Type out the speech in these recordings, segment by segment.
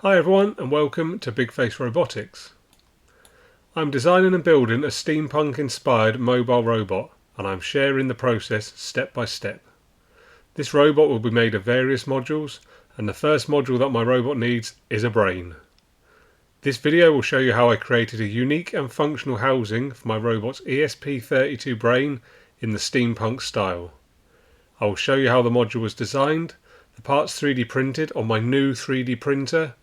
Hi everyone and welcome to Big Face Robotics. I'm designing and building a steampunk inspired mobile robot and I'm sharing the process step by step. This robot will be made of various modules and the first module that my robot needs is a brain. This video will show you how I created a unique and functional housing for my robot's ESP32 brain in the steampunk style. I will show you how the module was designed, the parts 3D printed on my new 3D printer,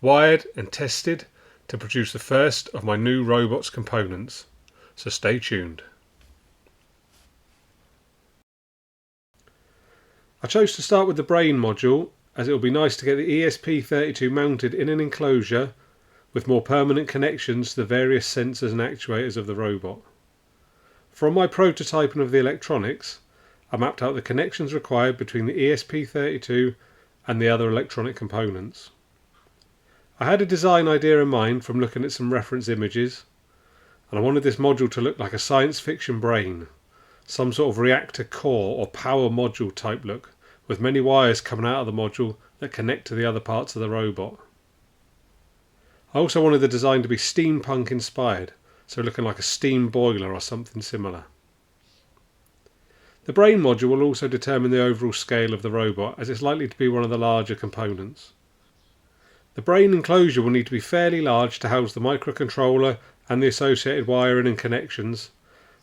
wired and tested to produce the first of my new robot's components. So stay tuned. I chose to start with the brain module as it will be nice to get the ESP32 mounted in an enclosure with more permanent connections to the various sensors and actuators of the robot. From my prototyping of the electronics, I mapped out the connections required between the ESP32 and the other electronic components. I had a design idea in mind from looking at some reference images, and I wanted this module to look like a science fiction brain, some sort of reactor core or power module type look, with many wires coming out of the module that connect to the other parts of the robot. I also wanted the design to be steampunk inspired, so looking like a steam boiler or something similar. The brain module will also determine the overall scale of the robot, as it's likely to be one of the larger components. The brain enclosure will need to be fairly large to house the microcontroller and the associated wiring and connections,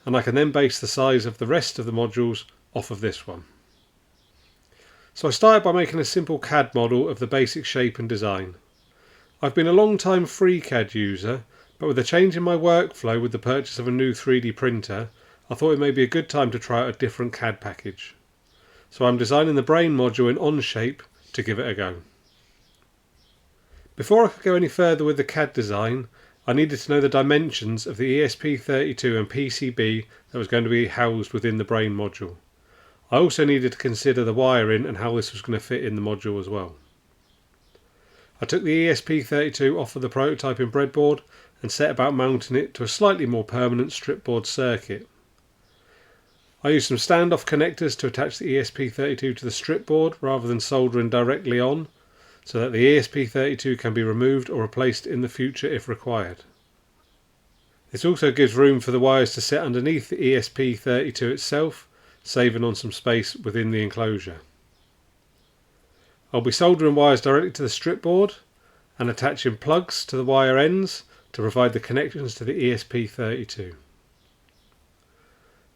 and I can then base the size of the rest of the modules off of this one. So I started by making a simple CAD model of the basic shape and design. I've been a long time FreeCAD user, but with a change in my workflow with the purchase of a new 3D printer, I thought it may be a good time to try out a different CAD package. So I'm designing the brain module in Onshape to give it a go. Before I could go any further with the CAD design, I needed to know the dimensions of the ESP32 and PCB that was going to be housed within the brain module. I also needed to consider the wiring and how this was going to fit in the module as well. I took the ESP32 off of the prototyping breadboard and set about mounting it to a slightly more permanent strip board circuit. I used some standoff connectors to attach the ESP32 to the strip board rather than soldering directly on, so that the ESP32 can be removed or replaced in the future if required. This also gives room for the wires to sit underneath the ESP32 itself, saving on some space within the enclosure. I'll be soldering wires directly to the strip board and attaching plugs to the wire ends to provide the connections to the ESP32.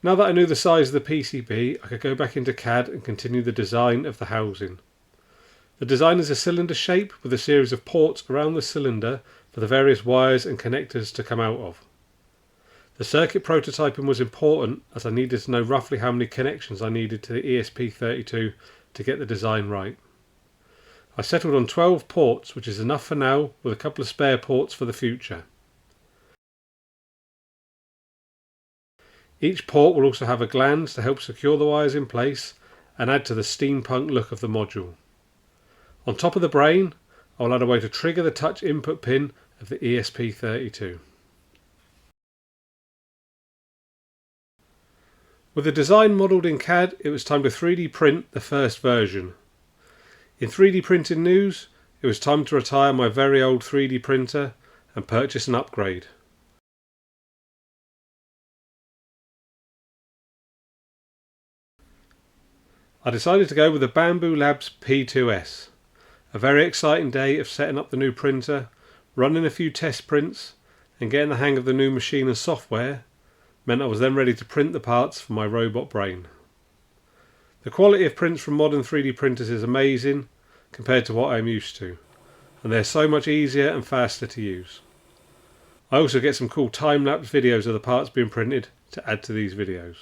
Now that I knew the size of the PCB, I could go back into CAD and continue the design of the housing. The design is a cylinder shape with a series of ports around the cylinder for the various wires and connectors to come out of. The circuit prototyping was important as I needed to know roughly how many connections I needed to the ESP32 to get the design right. I settled on 12 ports, which is enough for now, with a couple of spare ports for the future. Each port will also have a gland to help secure the wires in place and add to the steampunk look of the module. On top of the brain, I will add a way to trigger the touch input pin of the ESP32. With the design modelled in CAD, it was time to 3D print the first version. In 3D printing news, it was time to retire my very old 3D printer and purchase an upgrade. I decided to go with the Bambu Lab P2S. A very exciting day of setting up the new printer, running a few test prints and getting the hang of the new machine and software meant I was then ready to print the parts for my robot brain. The quality of prints from modern 3D printers is amazing compared to what I'm used to, and they're so much easier and faster to use. I also get some cool time-lapse videos of the parts being printed to add to these videos.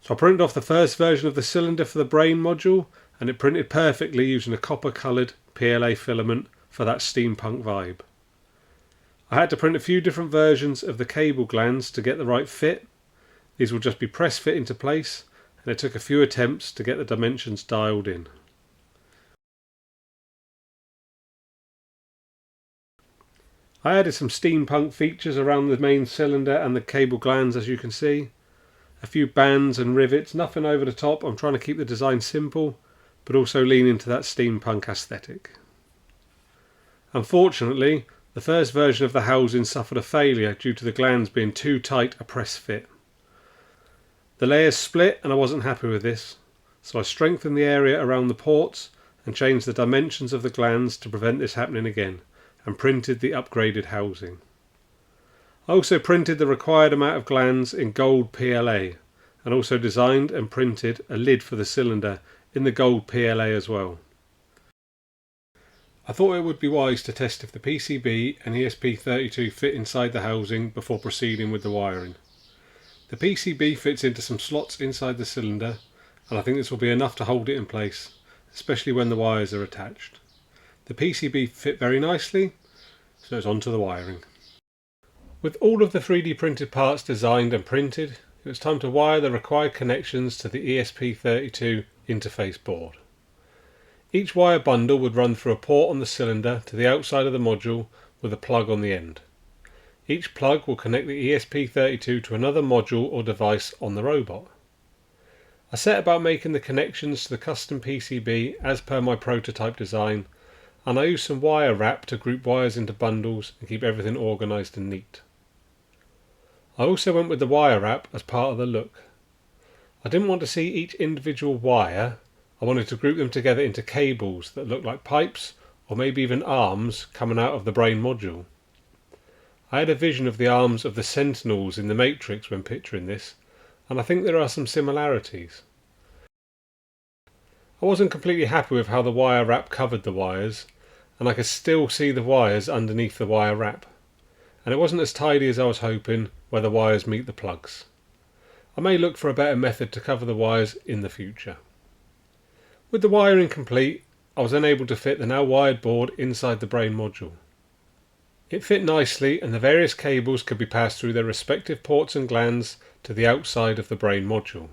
So I printed off the first version of the cylinder for the brain module, and it printed perfectly using a copper coloured PLA filament for that steampunk vibe. I had to print a few different versions of the cable glands to get the right fit. These will just be press fit into place, and it took a few attempts to get the dimensions dialed in. I added some steampunk features around the main cylinder and the cable glands, as you can see. A few bands and rivets, nothing over the top. I'm trying to keep the design simple but also lean into that steampunk aesthetic. Unfortunately, the first version of the housing suffered a failure due to the glands being too tight a press fit. The layers split and I wasn't happy with this, so I strengthened the area around the ports and changed the dimensions of the glands to prevent this happening again, and printed the upgraded housing. I also printed the required amount of glands in gold PLA, and also designed and printed a lid for the cylinder in the gold PLA as well. I thought it would be wise to test if the PCB and ESP32 fit inside the housing before proceeding with the wiring. The PCB fits into some slots inside the cylinder, and I think this will be enough to hold it in place, especially when the wires are attached. The PCB fit very nicely, so it's on to the wiring. With all of the 3D printed parts designed and printed, it was time to wire the required connections to the ESP32 interface board. Each wire bundle would run through a port on the cylinder to the outside of the module with a plug on the end. Each plug will connect the ESP32 to another module or device on the robot. I set about making the connections to the custom PCB as per my prototype design, and I used some wire wrap to group wires into bundles and keep everything organised and neat. I also went with the wire wrap as part of the look. I didn't want to see each individual wire. I wanted to group them together into cables that looked like pipes or maybe even arms coming out of the brain module. I had a vision of the arms of the sentinels in the Matrix when picturing this, and I think there are some similarities. I wasn't completely happy with how the wire wrap covered the wires, and I could still see the wires underneath the wire wrap, and it wasn't as tidy as I was hoping where the wires meet the plugs. I may look for a better method to cover the wires in the future. With the wiring complete, I was then able to fit the now wired board inside the brain module. It fit nicely, and the various cables could be passed through their respective ports and glands to the outside of the brain module.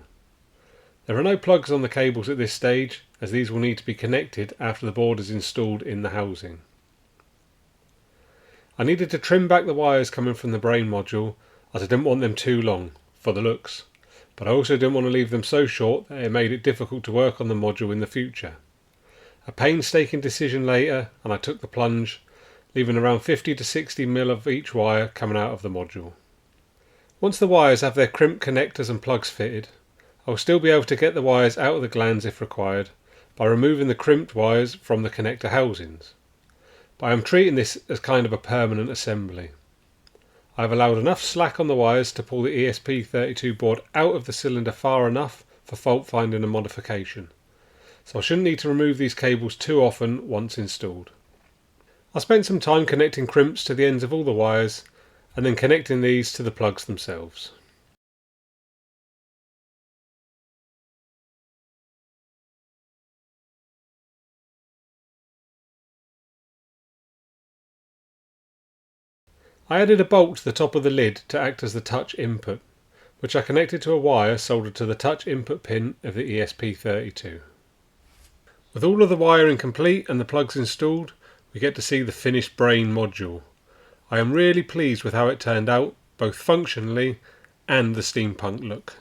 There are no plugs on the cables at this stage, as these will need to be connected after the board is installed in the housing. I needed to trim back the wires coming from the brain module, as I didn't want them too long, for the looks, but I also didn't want to leave them so short that it made it difficult to work on the module in the future. A painstaking decision later, and I took the plunge, leaving around 50 to 60 mil of each wire coming out of the module. Once the wires have their crimp connectors and plugs fitted, I will still be able to get the wires out of the glands if required by removing the crimped wires from the connector housings. But I am treating this as kind of a permanent assembly. I have allowed enough slack on the wires to pull the ESP32 board out of the cylinder far enough for fault finding and modification, so I shouldn't need to remove these cables too often once installed. I spent some time connecting crimps to the ends of all the wires and then connecting these to the plugs themselves. I added a bolt to the top of the lid to act as the touch input, which I connected to a wire soldered to the touch input pin of the ESP32. With all of the wiring complete and the plugs installed, we get to see the finished brain module. I am really pleased with how it turned out, both functionally and the steampunk look.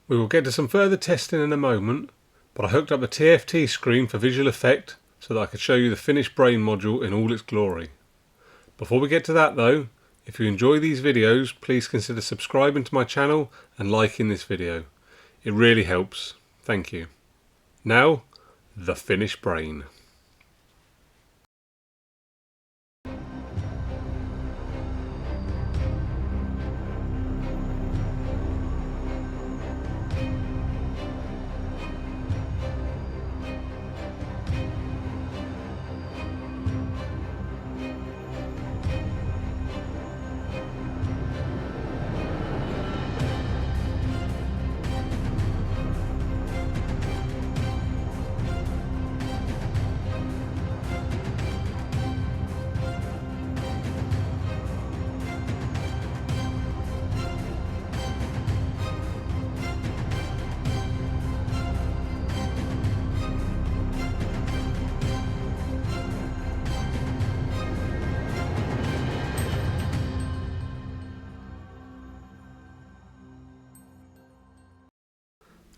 We will get to some further testing in a moment, but I hooked up the TFT screen for visual effect so that I could show you the finished brain module in all its glory. Before we get to that though, if you enjoy these videos, please consider subscribing to my channel and liking this video. It really helps. Thank you. Now, the finished brain.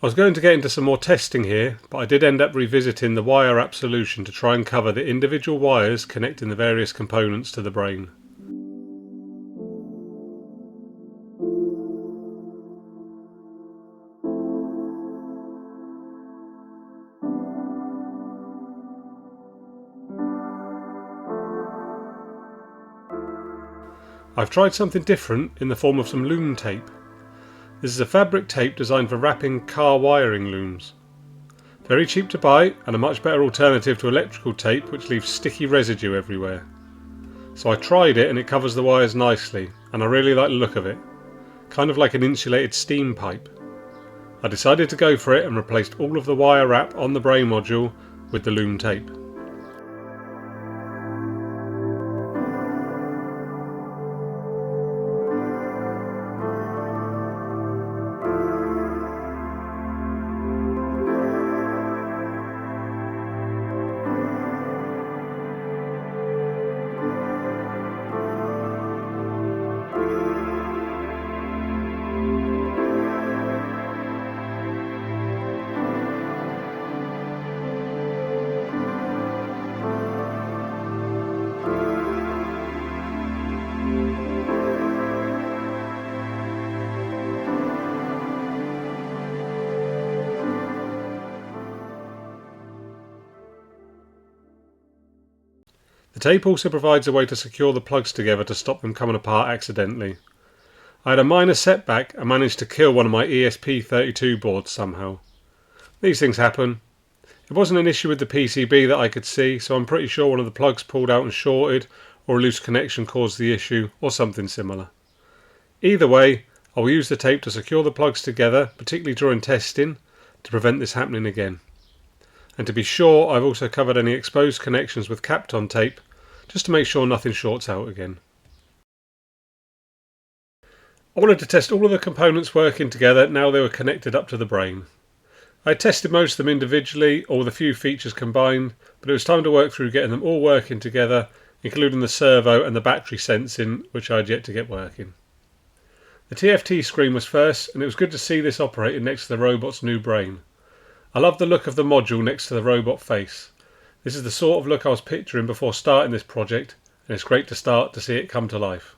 I was going to get into some more testing here, but I did end up revisiting the wire wrap solution to try and cover the individual wires connecting the various components to the brain. I've tried something different in the form of some loom tape. This is a fabric tape designed for wrapping car wiring looms. Very cheap to buy and a much better alternative to electrical tape, which leaves sticky residue everywhere. So I tried it and it covers the wires nicely, and I really like the look of it. Kind of like an insulated steam pipe. I decided to go for it and replaced all of the wire wrap on the brain module with the loom tape. The tape also provides a way to secure the plugs together to stop them coming apart accidentally. I had a minor setback and managed to kill one of my ESP32 boards somehow. These things happen. It wasn't an issue with the PCB that I could see, so I'm pretty sure one of the plugs pulled out and shorted, or a loose connection caused the issue, or something similar. Either way, I will use the tape to secure the plugs together, particularly during testing, to prevent this happening again. And to be sure, I've also covered any exposed connections with Kapton tape, just to make sure nothing shorts out again. I wanted to test all of the components working together now they were connected up to the brain. I tested most of them individually or with a few features combined, but it was time to work through getting them all working together, including the servo and the battery sensing, which I had yet to get working. The TFT screen was first, and it was good to see this operating next to the robot's new brain. I love the look of the module next to the robot face. This is the sort of look I was picturing before starting this project, and it's great to start to see it come to life.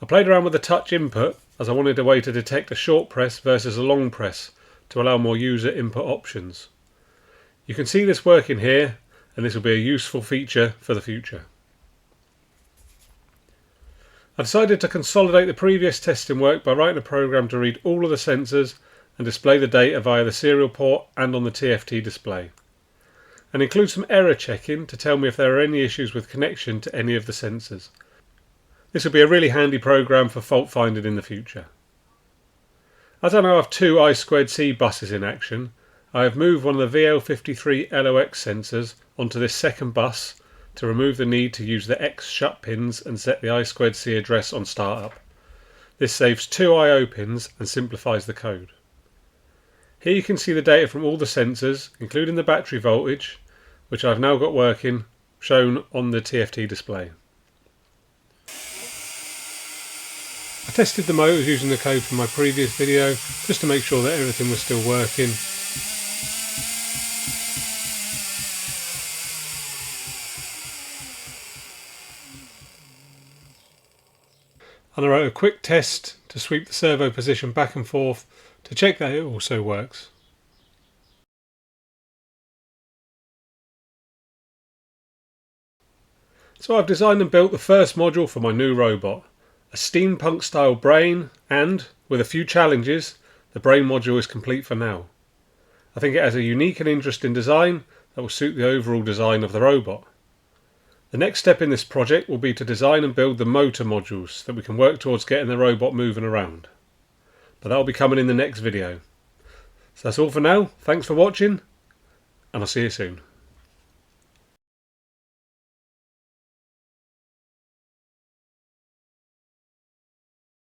I played around with the touch input as I wanted a way to detect a short press versus a long press to allow more user input options. You can see this working here, and this will be a useful feature for the future. I decided to consolidate the previous testing work by writing a program to read all of the sensors and display the data via the serial port and on the TFT display, and include some error checking to tell me if there are any issues with connection to any of the sensors. This will be a really handy program for fault finding in the future. As I now have two I2C buses in action, I have moved one of the VL53 LOX sensors onto this second bus to remove the need to use the X shut pins and set the I2C address on startup. This saves two I/O pins and simplifies the code. Here you can see the data from all the sensors, including the battery voltage, which I've now got working, shown on the TFT display. I tested the motors using the code from my previous video, just to make sure that everything was still working. And I wrote a quick test to sweep the servo position back and forth to check that it also works. So I've designed and built the first module for my new robot, a steampunk style brain, and, with a few challenges, the brain module is complete for now. I think it has a unique and interesting design that will suit the overall design of the robot. The next step in this project will be to design and build the motor modules that we can work towards getting the robot moving around. But that will be coming in the next video. So that's all for now. Thanks for watching, and I'll see you soon.